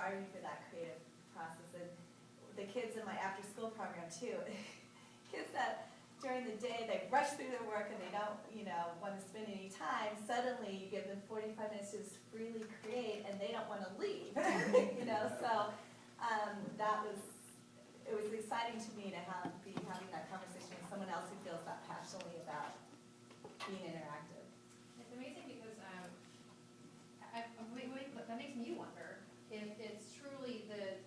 starting for that creative process. And the kids in my after-school program too, kids that during the day they rush through their work and they don't, want to spend any time. Suddenly you give them 45 minutes to just freely create, and they don't want to leave. So it was exciting to me to be having that conversation with someone else who feels that passionately about being interactive. It's amazing because that makes me wonder if it's truly the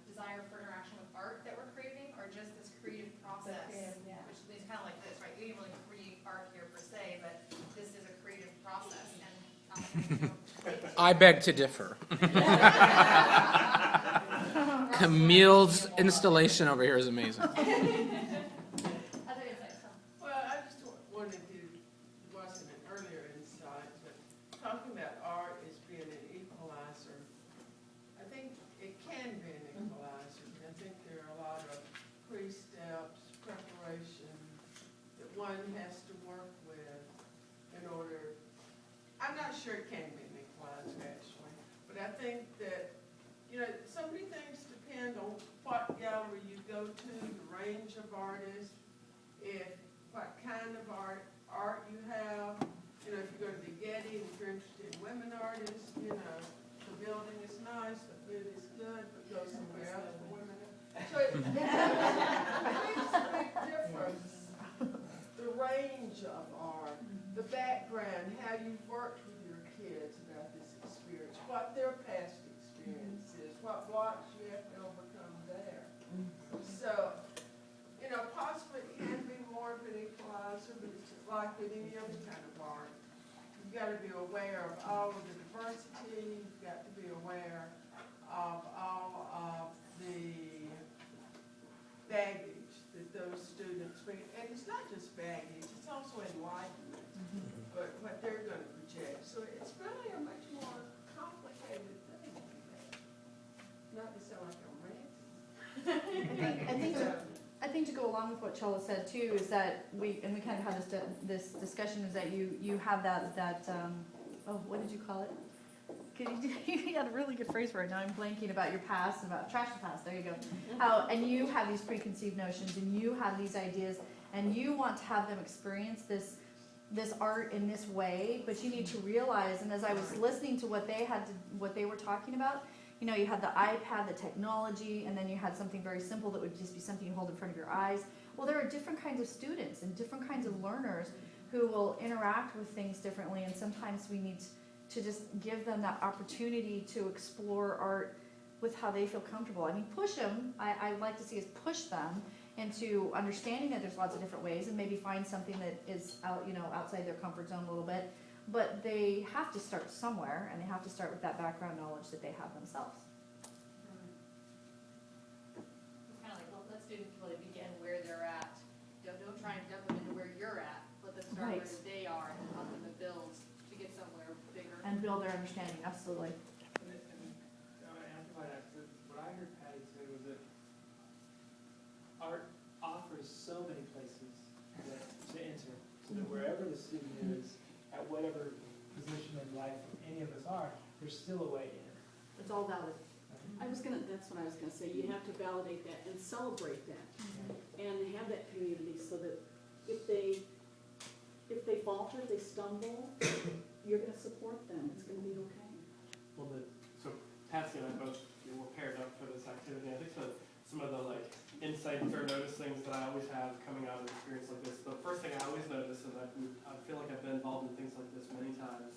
desire for interaction with art that we're craving, or just this creative process, which is kind of like this, right? You didn't really create art here per se, but this is a creative process. And I beg to differ. Camille's installation over here is amazing. Other insights, Tom? Well, I just wanted to, wasn't an earlier insight, but talking about art as being an equalizer, I think it can be an equalizer. I think there are a lot of pre-steps, preparation that one has to work with in order. I'm not sure it can be an equalizer actually, but I think that so many things depend on what gallery you go to, the range of artists, what kind of art you have. If you go to the Getty and if you're interested in women artists, the building is nice, the food is good, but go somewhere else for women. So it makes a big difference. The range of art, the background, how you've worked with your kids about this experience, what their past experience is, what blocks you have to overcome there. So, possibly it can be more of an equalizer, but it's like with any other kind of art. You've got to be aware of all of the diversity, you've got to be aware of all of the baggage that those students bring. And it's not just baggage, it's also enlightenment, but what they're going to project. So it's really a much more complicated thing. Not to sound like I'm ranting. I think to go along with what Chella said too is that we kind of had this discussion is that you have that what did you call it? You had a really good phrase for it. Now I'm blanking about your past and about trash the past. There you go. And you have these preconceived notions and you have these ideas and you want to have them experience this art in this way, but you need to realize. And as I was listening to what they were talking about. You had the iPad, the technology, and then you had something very simple that would just be something you hold in front of your eyes. Well, there are different kinds of students and different kinds of learners who will interact with things differently, and sometimes we need to just give them that opportunity to explore art with how they feel comfortable. I mean, push them. I like to see us push them into understanding that there's lots of different ways, and maybe find something that is outside their comfort zone a little bit. But they have to start somewhere, and they have to start with that background knowledge that they have themselves. It's kind of like, let students really begin where they're at. Don't try and dump them into where you're at. Let them start where they are and help them to build to get somewhere bigger. And build their understanding, absolutely. And I amplify that, what I heard Patty say was that art offers so many places to enter, so that wherever the student is, at whatever position in life any of us are, there's still a way in. It's all valid. That's what I was gonna say. You have to validate that and celebrate that, and have that community so that if they falter, they stumble, you're gonna support them. It's gonna be okay. Well, so Patsy and I both were paired up for this activity. I think some of the insights or notice things that I always have coming out of an experience like this. The first thing I always notice, and I feel like I've been involved in things like this many times,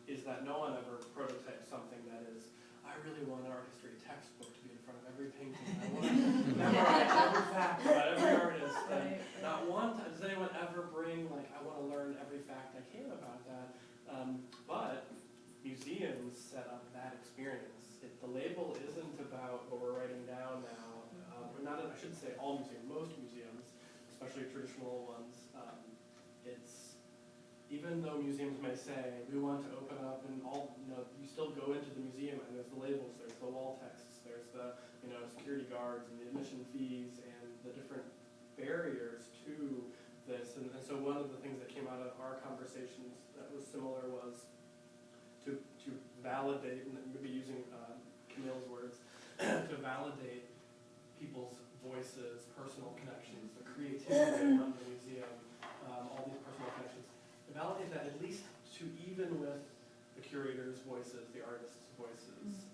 is that no one ever prototypes something that is, I really want an art history textbook to be in front of every painting. I want to memorize every fact about every artist. And not one time does anyone ever bring, I want to learn every fact I can about that. But museums set up that experience. The label isn't about what we're writing down now. I shouldn't say all museums, most museums, especially traditional ones. It's, even though museums may say, we want to open up and you still go into the museum and there's the labels, there's the wall texts, there's the, security guards and the admission fees and the different barriers to this. And so one of the things that came out of our conversations that was similar was to to validate, and maybe using Camille's words, to validate people's voices, personal connections, the creativity around the museum, all these personal connections. To validate that at least to even with the curators' voices, the artists' voices,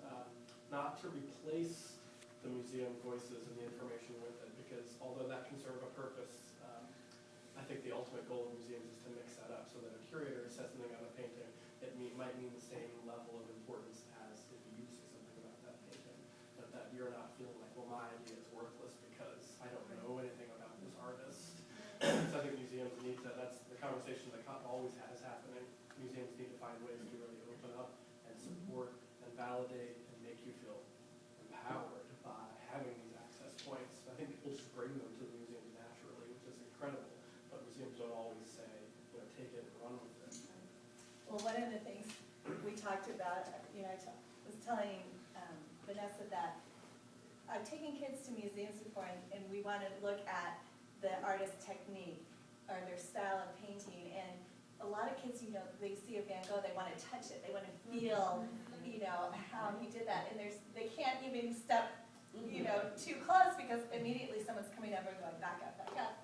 not to replace the museum voices and the information with it, because although that can serve a purpose, I think the ultimate goal of museums is to mix that up so that a curator says something on a painting, it might mean the same level of importance as if you say something about that painting, but that you're not feeling like, well, my idea is worthless because I don't know anything about this artist. So I think museums need to, that's the conversation that always has happening. Museums need to find ways to really open up and support and validate and make you feel empowered by having these access points. I think people just bring them to the museums naturally, which is incredible, but museums don't always say, take it and run with it. Well, one of the things we talked about, was telling Vanessa that I've taken kids to museums before, and we want to look at the artist's technique or their style of painting. And a lot of kids, they see a Van Gogh, they want to touch it, they want to feel, how he did that. And they can't even step, too close because immediately someone's coming over and going back up, back up.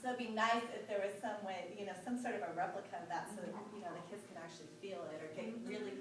So it'd be nice if there was some way, some sort of a replica of that so that, the kids can actually feel it or get really